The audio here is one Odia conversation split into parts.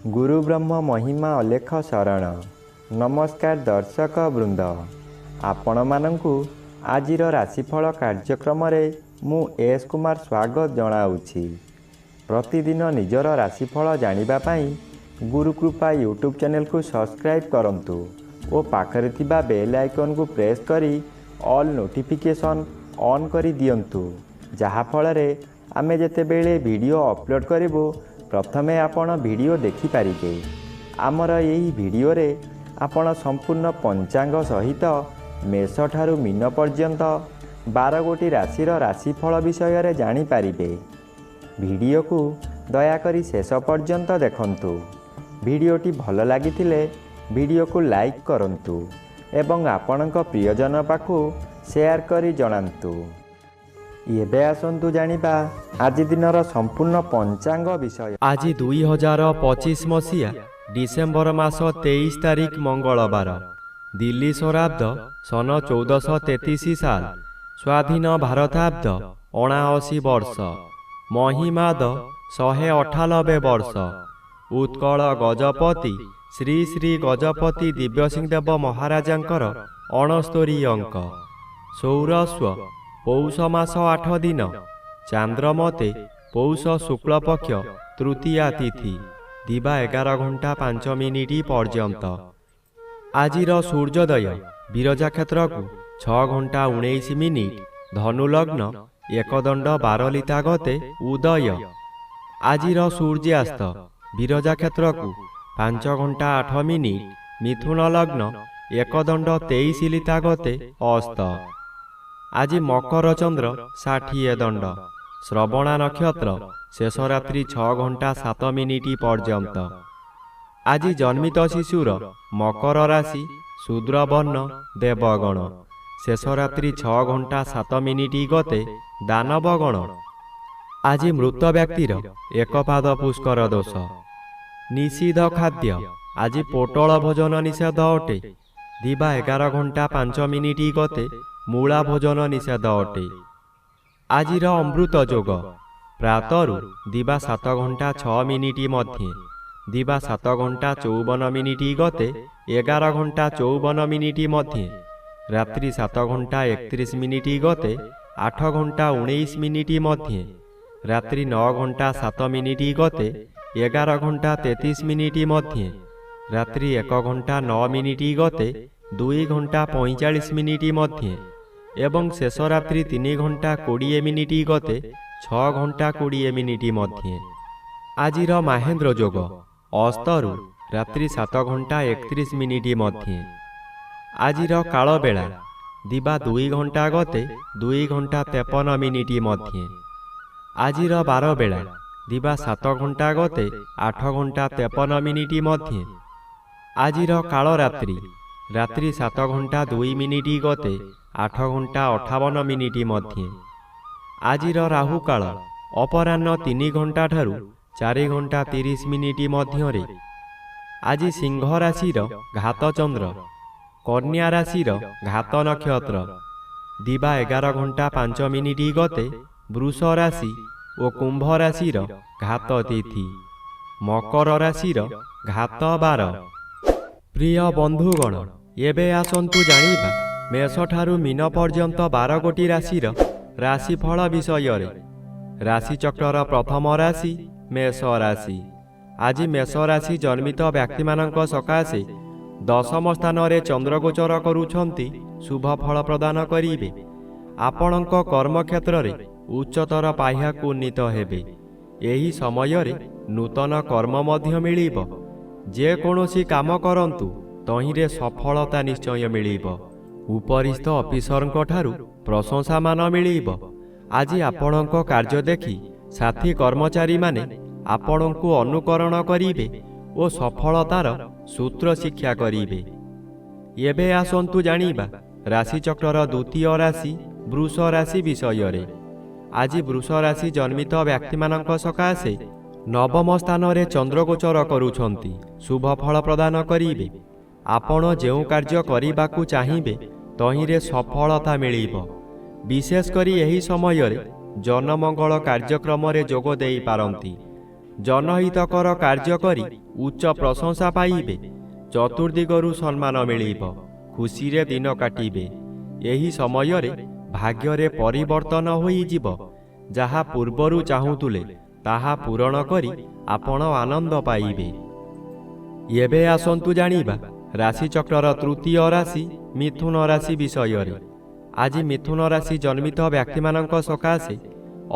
गुरु ब्रह्म महिमा अलेख शरण। नमस्कार दर्शक वृंद, आपण मानंकु आजिर राशिफल कार्यक्रम मु एस कुमार स्वागत जनाऊँगी। प्रतिदिन निजर राशिफल जानिबा पाई गुरुकृपा यूट्यूब चैनल को सब्सक्राइब करंतु और पाखरे थिबा बेल आइकन को प्रेस करी ऑल नोटिफिकेशन ऑन करी दियंतु, जहा फଳରେ आमे जेतेबेले वीडियो अपलोड करिवो प्रथमे आपण वीडियो देखि पारिबे। आमर यही वीडियो रे आपण संपूर्ण पंचांग सहित मेष ठारू मीन पर्यंत 12 गोटी राशिर राशिफल विषय रे जानि पारिबे। वीडियो को दयाकरी शेष पर्यंत देखंतु। वीडियोटी भल लागिथिले वीडियो को लाइक करंतु एवं आपणक प्रियजन पाखु शेयर करी जणांतु। एबे आसंतु जानिबा आज दिनर संपूर्ण पंचांग विषय। आज 2025 मसीहा डिसेम्बर मास 23 तारिख मंगलवार, दिल्ली स्वराब्द सन 1433 साल, स्वाधीन भारताब्द 79 वर्ष, महिमाद 198 वर्ष, उत्कल गजपति श्री श्री गजपति दिव्यसिंहदेव महाराजांकर 69 अंक, सौरस्व पौष मास 8 दिन, चांद्रमते पौष शुक्ल पक्ष तृतीया तिथि, दिवा 11 घंटा 5 मिनिट पर्यंत। आजिर सूर्योदय विरजा क्षेत्र को 6 घंटा 19 मिनिट, धनु लग्न 1 दंड 12 लिता गते उदय। आजिर सूर्यास्त विरजा क्षेत्र को 5 घंटा 8 मिनिट, मिथुन लग्न 1 दंड 23 लिता गते अस्त। आज मकर चंद्र 60 दंड, श्रवणा नक्षत्र शेष रात्रि 6 घंटा 7 मिनिट पर्यंत। आज जन्मित शिशुर मकर राशि शूद्र वर्ण देवगण, शेष रात्रि 6 घंटा 7 मिनिट गते दानवगण। आज मृत व्यक्तिर एक पाद पुष्कर दोष। निषिद्ध खाद्य आज पोटल भोजन निषेध अटे, दिवा 11 घंटा 5 मिनिट गते मूला भोजन निषेध अटे। आजिर अमृत जोग प्रातरु दिवा 7 घंटा 6 मिनिट मध्य, दिवा 7 घंटा 54 मिनिट गते 11 घंटा 54 मिनिट मध्य, रात्रि 7 घंटा 31 मिनिट गते 8 घंटा 19 मिनिट मध्य, रात्रि 9 घंटा 7 मिनिट गते 11 घंटा 33 मिनिट मध्य, रात्रि 1 घंटा 9 मिनिट गते 2 घंटा 45 मिनिट मध्य, एवं शेष रात्रि 3 घंटा 20 मिनिट गते 6 घंटा 20 मिनिट मध्य। आजिर महेंद्र जोग अस्तरु रात्रि 7 घंटा 31 मिनिट मध्य। आजिर काल बेला दिवा 2 घंटा गते 2 घंटा 53 मिनिट मध्य। आजिर बार बेला दिवा 7 घंटा गते 8 घंटा 53 मिनिट मध्य। आजिर काल रात्रि रात्रि 7 घंटा 2 मिनिट गते 8 घंटा 58 मिनिट मध्य। आजिर राहु काल अपराह्न 3 घंटा ठारू 4 घंटा 30 मिनिट मध्य। आज सिंह राशिर घात चंद्र, कन्या राशिर घात नक्षत्र, दिवा 11 घंटा 5 मिनिट गते वृष राशि और कुंभ राशिर घात तिथि, मकर राशिर घात 12। प्रिय बंधुगण, एबे आसंतु जानिबा मेष ठारू मीन पर्यंत 12 गोटी राशिर राशिफल विषय रे। राशि चक्र प्रथम राशि मेष राशि। आज मेष राशि जन्मित व्यक्ति मानक सकाशे 10म स्थान रे चंद्र गोचर करुछंती शुभ फल प्रदान करिवे। आपणक कर्म क्षेत्र रे उच्चतर पाह्याकु उन्नीत हेबे। एही समय रे नूतन कर्म मध्य मिलिबो। जे कोनोसी काम करंतु तहिरे सफलता निश्चय मिलिबो। उपरिस्थ अफिसरଙ୍କ ठारू प्रशंसा मान मिलिबो। आज आपणଙ୍କ कार्य देखि साथी कर्मचारी माने आपणଙ୍କୁ अनुकरण करिवे ओ सफलतार सूत्र शिक्षा करिवे। एबे आसंतु जानिबा राशि चक्रर द्वितीय राशि वृष राशि विषय रे। आज वृष राशि जन्मित व्यक्ति मानक सकाशे 9म स्थान रे चंद्र गोचर करुछंती शुभ फल प्रदान करिवे। आपण जेउ कार्य करिबाकु चाहिबे तहिरे सफलता मिलिबो। विशेष करी एही समय रे जनमंगल कार्यक्रम रे जोग देई पारंती। ଜନହିତକର କାର୍ଯ୍ୟ କରି ଉଚ୍ଚ ପ୍ରଶଂସା ପାଇବେ। ଚତୁର୍ଦିଗରୁ ସମ୍ମାନ ମିଳିବ, ଖୁସିରେ ଦିନ କାଟିବେ। ଏହି ସମୟରେ ଭାଗ୍ୟରେ ପରିବର୍ତ୍ତନ ହୋଇଯିବ। ଯାହା ପୂର୍ବରୁ ଚାହୁଁଥିଲେ ତାହା ପୂରଣ କରି ଆପଣ ଆନନ୍ଦ ପାଇବେ। ଏବେ ଆସନ୍ତୁ ଜାଣିବା ରାଶିଚକ୍ରର ତୃତୀୟ ରାଶି ମିଥୁନ ରାଶି ବିଷୟରେ। ଆଜି ମିଥୁନ ରାଶି ଜନ୍ମିତ ବ୍ୟକ୍ତିମାନଙ୍କ ସକାଶେ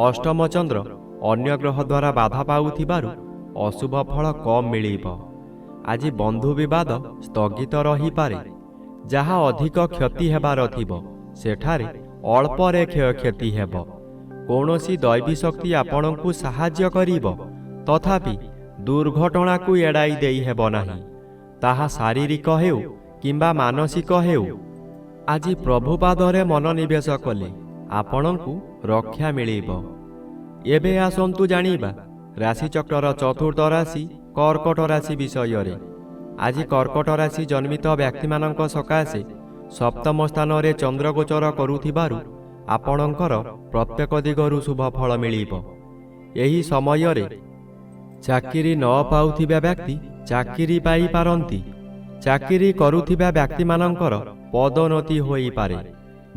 ଅଷ୍ଟମ ଚନ୍ଦ୍ର ଅନ୍ୟ ଗ୍ରହ ଦ୍ୱାରା ବାଧା ପାଉଥିବାରୁ ଅଶୁଭ ଫଳ କମ୍ ମିଳିବ। ଆଜି ବନ୍ଧୁ ବିବାଦ ସ୍ଥଗିତ ରହିପାରେ। ଯାହା ଅଧିକ କ୍ଷତି ହେବାର ଥିବ ସେଠାରେ ଅଳ୍ପରେ କ୍ଷୟକ୍ଷତି ହେବ। କୌଣସି ଦୈବୀ ଶକ୍ତି ଆପଣଙ୍କୁ ସାହାଯ୍ୟ କରିବ, ତଥାପି ଦୁର୍ଘଟଣାକୁ ଏଡ଼ାଇ ଦେଇ ହେବ ନାହିଁ। ତାହା ଶାରୀରିକ ହେଉ କିମ୍ବା ମାନସିକ ହେଉ। ଆଜି ପ୍ରଭୁପାଦରେ ମନୋନିବେଶ କଲେ ଆପଣଙ୍କୁ ରକ୍ଷା ମିଳିବ। ଏବେ ଆସନ୍ତୁ ଜାଣିବା ରାଶିଚକ୍ରର ଚତୁର୍ଥ ରାଶି କର୍କଟ ରାଶି ବିଷୟରେ। ଆଜି କର୍କଟ ରାଶି ଜନ୍ମିତ ବ୍ୟକ୍ତିମାନଙ୍କ ସକାଶେ ସପ୍ତମ ସ୍ଥାନରେ ଚନ୍ଦ୍ରଗୋଚର କରୁଥିବାରୁ ଆପଣଙ୍କର ପ୍ରତ୍ୟେକ ଦିଗରୁ ଶୁଭ ଫଳ ମିଳିବ। ଏହି ସମୟରେ ଚାକିରି ନ ପାଉଥିବା ବ୍ୟକ୍ତି ଚାକିରି ପାଇପାରନ୍ତି। ଚାକିରି କରୁଥିବା ବ୍ୟକ୍ତିମାନଙ୍କର ପଦୋନ୍ନତି ହୋଇପାରେ।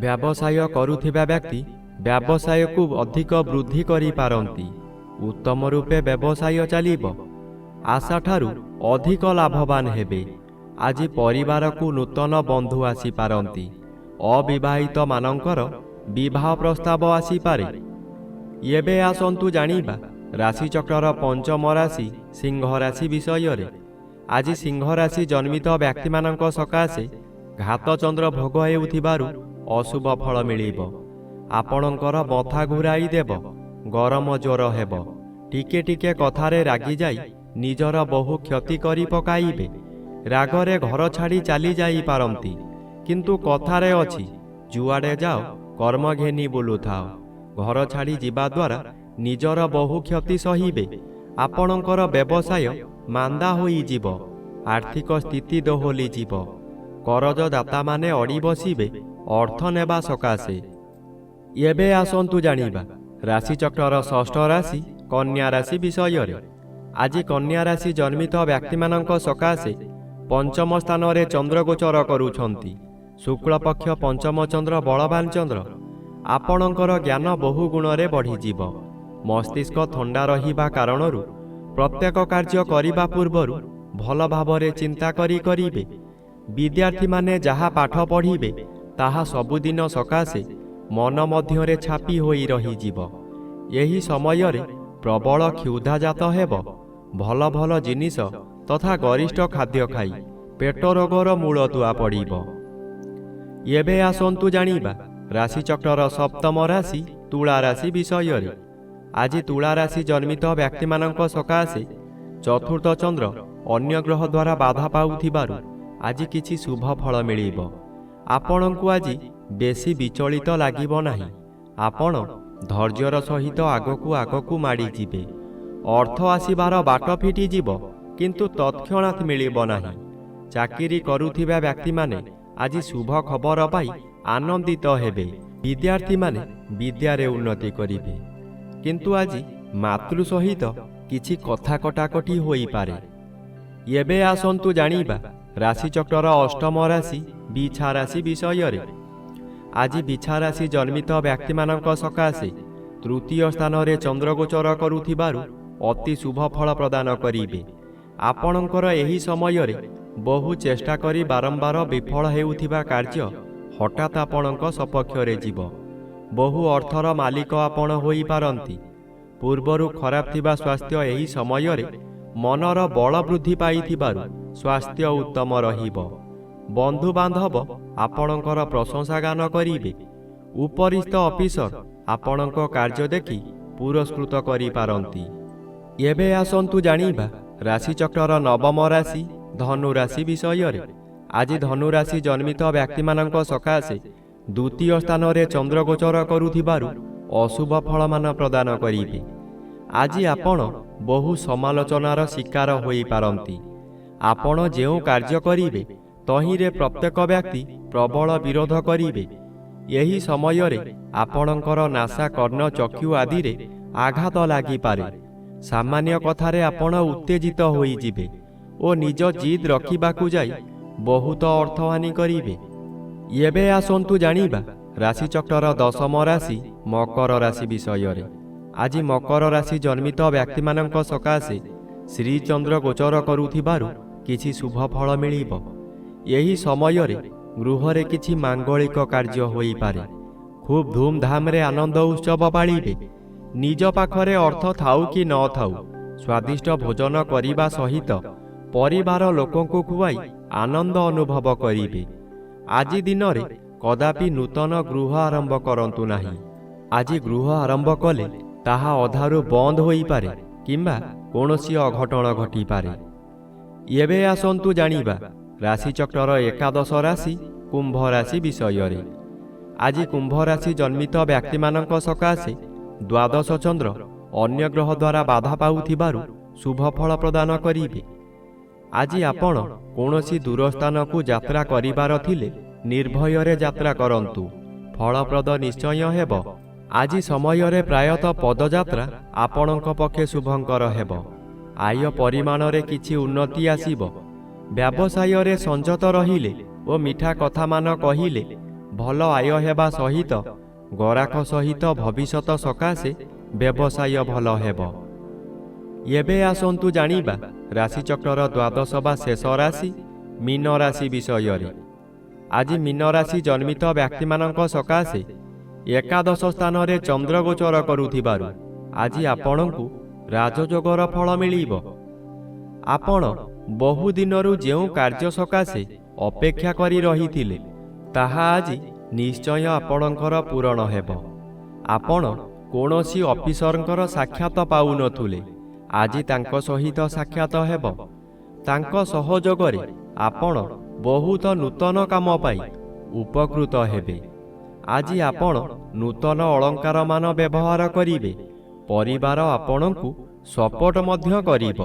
ବ୍ୟବସାୟ କରୁଥିବା ବ୍ୟକ୍ତି ବ୍ୟବସାୟକୁ ଅଧିକ ବୃଦ୍ଧି କରିପାରନ୍ତି। ଉତ୍ତମ ରୂପେ ବ୍ୟବସାୟ ଚାଲିବ। ଆଶାଠାରୁ ଅଧିକ ଲାଭବାନ ହେବେ। ଆଜି ପରିବାରକୁ ନୂତନ ବନ୍ଧୁ ଆସିପାରନ୍ତି। ଅବିବାହିତ ମାନଙ୍କର ବିବାହ ପ୍ରସ୍ତାବ ଆସିପାରେ। ଏବେ ଆସନ୍ତୁ ଜାଣିବା ରାଶିଚକ୍ରର ପଞ୍ଚମ ରାଶି ସିଂହ ରାଶି ବିଷୟରେ। ଆଜି ସିଂହ ରାଶି ଜନ୍ମିତ ବ୍ୟକ୍ତିମାନଙ୍କ ସକାଶେ ଘାତଚନ୍ଦ୍ର ଭୋଗ ହେଉଥିବାରୁ ଅଶୁଭ ଫଳ ମିଳିବ। ଆପଣଙ୍କର ବଥା ଘୁରାଇ ଦେବ, ଗରମ ଜ୍ୱର ହେବ। ଟିକେ ଟିକେ କଥାରେ ରାଗିଯାଇ ନିଜର ବହୁ କ୍ଷତି କରି ପକାଇବେ। ରାଗରେ ଘର ଛାଡ଼ି ଚାଲି ଯାଇପାରନ୍ତି। କିନ୍ତୁ କଥାରେ ଅଛି, ଯୁଆଡ଼େ ଯାଅ କର୍ମ ଘେନି ବୁଲୁଥାଅ। ଘର ଛାଡ଼ି ଯିବା ଦ୍ୱାରା ନିଜର ବହୁ କ୍ଷତି ସହିବେ। ଆପଣଙ୍କର ବ୍ୟବସାୟ ମାନ୍ଦା ହୋଇଯିବ। ଆର୍ଥିକ ସ୍ଥିତି ଦୋହଲିଯିବ। କରଜଦାତାମାନେ ଅଡ଼ି ବସିବେ ଅର୍ଥ ନେବା ସକାଶେ। ଏବେ ଆସନ୍ତୁ ଜାଣିବା ରାଶିଚକ୍ରର ଷଷ୍ଠ ରାଶି କନ୍ୟା ରାଶି ବିଷୟରେ। ଆଜି କନ୍ୟା ରାଶି ଜନ୍ମିତ ବ୍ୟକ୍ତିମାନଙ୍କ ସକାଶେ ପଞ୍ଚମ ସ୍ଥାନରେ ଚନ୍ଦ୍ରଗୋଚର କରୁଛନ୍ତି। ଶୁକ୍ଳପକ୍ଷ ପଞ୍ଚମ ଚନ୍ଦ୍ର ବଳବାନ ଚନ୍ଦ୍ର। ଆପଣଙ୍କର ଜ୍ଞାନ ବହୁ ଗୁଣରେ ବଢ଼ିଯିବ। ମସ୍ତିଷ୍କ ଥଣ୍ଡା ରହିବା କାରଣରୁ ପ୍ରତ୍ୟେକ କାର୍ଯ୍ୟ କରିବା ପୂର୍ବରୁ ଭଲ ଭାବରେ ଚିନ୍ତା କରିବେ। ବିଦ୍ୟାର୍ଥୀମାନେ ଯାହା ପାଠ ପଢ଼ିବେ ତାହା ସବୁଦିନ ସକାଶେ ମନ ମଧ୍ୟରେ ଛାପି ହୋଇ ରହିଯିବ। ଏହି ସମୟରେ ପ୍ରବଳ କ୍ଷୁଧାଜାତ ହେବ। ଭଲ ଭଲ ଜିନିଷ ତଥା ଗରିଷ୍ଠ ଖାଦ୍ୟ ଖାଇ ପେଟ ରୋଗର ମୂଳଦୁଆ ପଡ଼ିବ। ଏବେ ଆସନ୍ତୁ ଜାଣିବା ରାଶିଚକ୍ରର ସପ୍ତମ ରାଶି ତୁଳା ରାଶି ବିଷୟରେ। ଆଜି ତୁଳା ରାଶି ଜନ୍ମିତ ବ୍ୟକ୍ତିମାନଙ୍କ ସକାଶେ ଚତୁର୍ଥ ଚନ୍ଦ୍ର ଅନ୍ୟ ଗ୍ରହ ଦ୍ୱାରା ବାଧା ପାଉଥିବାରୁ ଆଜି କିଛି ଶୁଭ ଫଳ ମିଳିବ। ଆପଣଙ୍କୁ ଆଜି ବେଶୀ ବିଚଳିତ ଲାଗିବ ନାହିଁ। ଆପଣ ଧୈର୍ଯ୍ୟର ସହିତ ଆଗକୁ ମାଡ଼ିଯିବେ। ଅର୍ଥ ଆସିବାର ବାଟ ଫିଟିଯିବ, କିନ୍ତୁ ତତ୍କ୍ଷଣାତ୍ ମିଳିବ ନାହିଁ। ଚାକିରି କରୁଥିବା ବ୍ୟକ୍ତିମାନେ ଆଜି ଶୁଭ ଖବର ପାଇ ଆନନ୍ଦିତ ହେବେ। ବିଦ୍ୟାର୍ଥୀମାନେ ବିଦ୍ୟାରେ ଉନ୍ନତି କରିବେ। କିନ୍ତୁ ଆଜି ମାତୃ ସହିତ କିଛି କଥା କଟାକଟି ହୋଇପାରେ। ଏବେ ଆସନ୍ତୁ ଜାଣିବା ରାଶିଚକ୍ରର ଅଷ୍ଟମ ରାଶି ବିଛା ରାଶି ବିଷୟରେ। ଆଜି ବିଛା ରାଶି ଜନ୍ମିତ ବ୍ୟକ୍ତିମାନଙ୍କ ସକାଶେ ତୃତୀୟ ସ୍ଥାନରେ ଚନ୍ଦ୍ରଗୋଚର କରୁଥିବାରୁ ଅତି ଶୁଭ ଫଳ ପ୍ରଦାନ କରିବେ। ଆପଣଙ୍କର ଏହି ସମୟରେ ବହୁ ଚେଷ୍ଟା କରି ବାରମ୍ବାର ବିଫଳ ହେଉଥିବା କାର୍ଯ୍ୟ ହଠାତ୍ ଆପଣଙ୍କ ସପକ୍ଷରେ ଯିବ। ବହୁ ଅର୍ଥର ମାଲିକ ଆପଣ ହୋଇପାରନ୍ତି। ପୂର୍ବରୁ ଖରାପ ଥିବା ସ୍ୱାସ୍ଥ୍ୟ ଏହି ସମୟରେ ମନର ବଳ ବୃଦ୍ଧି ପାଇଥିବାରୁ ସ୍ୱାସ୍ଥ୍ୟ ଉତ୍ତମ ରହିବ। ବନ୍ଧୁବାନ୍ଧବ ଆପଣଙ୍କର ପ୍ରଶଂସା ଗାନ କରିବେ। ଉପରିସ୍ଥ ଅଫିସର ଆପଣଙ୍କ କାର୍ଯ୍ୟ ଦେଖି ପୁରସ୍କୃତ କରିପାରନ୍ତି। ଏବେ ଆସନ୍ତୁ ଜାଣିବା ରାଶିଚକ୍ରର ନବମ ରାଶି ଧନୁ ରାଶି ବିଷୟରେ। ଆଜି ଧନୁ ରାଶି ଜନ୍ମିତ ବ୍ୟକ୍ତିମାନଙ୍କ ସକାଶେ ଦ୍ୱିତୀୟ ସ୍ଥାନରେ ଚନ୍ଦ୍ରଗୋଚର କରୁଥିବାରୁ ଅଶୁଭ ଫଳମାନ ପ୍ରଦାନ କରିବେ। ଆଜି ଆପଣ ବହୁ ସମାଲୋଚନାର ଶିକାର ହୋଇପାରନ୍ତି। ଆପଣ ଯେଉଁ କାର୍ଯ୍ୟ କରିବେ ତହିଁରେ ପ୍ରତ୍ୟେକ ବ୍ୟକ୍ତି ପ୍ରବଳ ବିରୋଧ କରିବେ। ଏହି ସମୟରେ ଆପଣଙ୍କର ନାସା କର୍ଣ୍ଣ ଚକ୍ଷୁ ଆଦିରେ ଆଘାତ ଲାଗିପାରେ। ସାମାନ୍ୟ କଥାରେ ଆପଣ ଉତ୍ତେଜିତ ହୋଇଯିବେ ଓ ନିଜ ଜିଦ୍ ରଖିବାକୁ ଯାଇ ବହୁତ ଅର୍ଥହାନି କରିବେ। ଏବେ ଆସନ୍ତୁ ଜାଣିବା ରାଶିଚକ୍ରର ଦଶମ ରାଶି ମକର ରାଶି ବିଷୟରେ। ଆଜି ମକର ରାଶି ଜନ୍ମିତ ବ୍ୟକ୍ତିମାନଙ୍କ ସକାଶେ ଶ୍ରୀଚନ୍ଦ୍ର ଗୋଚର କରୁଥିବାରୁ କିଛି ଶୁଭ ଫଳ ମିଳିବ। ଏହି ସମୟରେ ଗୃହରେ କିଛି ମାଙ୍ଗଳିକ କାର୍ଯ୍ୟ ହୋଇପାରେ। ଖୁବ୍ ଧୁମଧାମରେ ଆନନ୍ଦ ଉତ୍ସବ ପାଳିବେ। ନିଜ ପାଖରେ ଅର୍ଥ ଥାଉ କି ନ ଥାଉ ସ୍ୱାଦିଷ୍ଟ ଭୋଜନ କରିବା ସହିତ ପରିବାର ଲୋକଙ୍କୁ ଖୁଆଇ ଆନନ୍ଦ ଅନୁଭବ କରିବେ। ଆଜି ଦିନରେ କଦାପି ନୂତନ ଗୃହ ଆରମ୍ଭ କରନ୍ତୁ ନାହିଁ। ଆଜି ଗୃହ ଆରମ୍ଭ କଲେ ତାହା ଅଧାରୁ ବନ୍ଦ ହୋଇପାରେ କିମ୍ବା କୌଣସି ଅଘଟଣ ଘଟିପାରେ। ଏବେ ଆସନ୍ତୁ ଜାଣିବା ରାଶିଚକ୍ରର ଏକାଦଶ ରାଶି କୁମ୍ଭ ରାଶି ବିଷୟରେ। ଆଜି କୁମ୍ଭ ରାଶି ଜନ୍ମିତ ବ୍ୟକ୍ତିମାନଙ୍କ ସକାଶେ ଦ୍ୱାଦଶ ଚନ୍ଦ୍ର ଅନ୍ୟ ଗ୍ରହ ଦ୍ୱାରା ବାଧା ପାଉଥିବାରୁ ଶୁଭ ଫଳ ପ୍ରଦାନ କରିବେ। ଆଜି ଆପଣ କୌଣସି ଦୂର ସ୍ଥାନକୁ ଯାତ୍ରା କରିବାର ଥିଲେ ନିର୍ଭୟରେ ଯାତ୍ରା କରନ୍ତୁ, ଫଳପ୍ରଦ ନିଶ୍ଚୟ ହେବ। ଆଜି ସମୟରେ ପ୍ରାୟତଃ ପଦଯାତ୍ରା ଆପଣଙ୍କ ପକ୍ଷେ ଶୁଭଙ୍କର ହେବ। ଆୟ ପରିମାଣରେ କିଛି ଉନ୍ନତି ଆସିବ। ବ୍ୟବସାୟରେ ସଂଯତ ରହିଲେ ଓ ମିଠା କଥାମାନ କହିଲେ ଭଲ ଆୟ ହେବା ସହିତ ଗରାଖ ସହିତ ଭବିଷ୍ୟତ ସକାଶେ ବ୍ୟବସାୟ ଭଲ ହେବ। ଏବେ ଆସନ୍ତୁ ଜାଣିବା ରାଶିଚକ୍ରର ଦ୍ୱାଦଶ ବା ଶେଷ ରାଶି ମୀନ ରାଶି ବିଷୟରେ। ଆଜି ମୀନ ରାଶି ଜନ୍ମିତ ବ୍ୟକ୍ତିମାନଙ୍କ ସକାଶେ ଏକାଦଶ ସ୍ଥାନରେ ଚନ୍ଦ୍ର ଗୋଚର କରୁଥିବାରୁ ଆଜି ଆପଣଙ୍କୁ ରାଜଯୋଗର ଫଳ ମିଳିବ। ଆପଣ ବହୁଦିନରୁ ଯେଉଁ କାର୍ଯ୍ୟ ସକାଶେ ଅପେକ୍ଷା କରି ରହିଥିଲେ ତାହା ଆଜି ନିଶ୍ଚୟ ଆପଣଙ୍କର ପୂରଣ ହେବ। ଆପଣ କୌଣସି ଅଫିସରଙ୍କର ସାକ୍ଷାତ ପାଉନଥିଲେ, ଆଜି ତାଙ୍କ ସହିତ ସାକ୍ଷାତ ହେବ। ତାଙ୍କ ସହଯୋଗରେ ଆପଣ ବହୁତ ନୂତନ କାମ ପାଇ ଉପକୃତ ହେବେ। ଆଜି ଆପଣ ନୂତନ ଅଳଙ୍କାରମାନ ବ୍ୟବହାର କରିବେ। ପରିବାର ଆପଣଙ୍କୁ ସପୋର୍ଟ ମଧ୍ୟ କରିବ।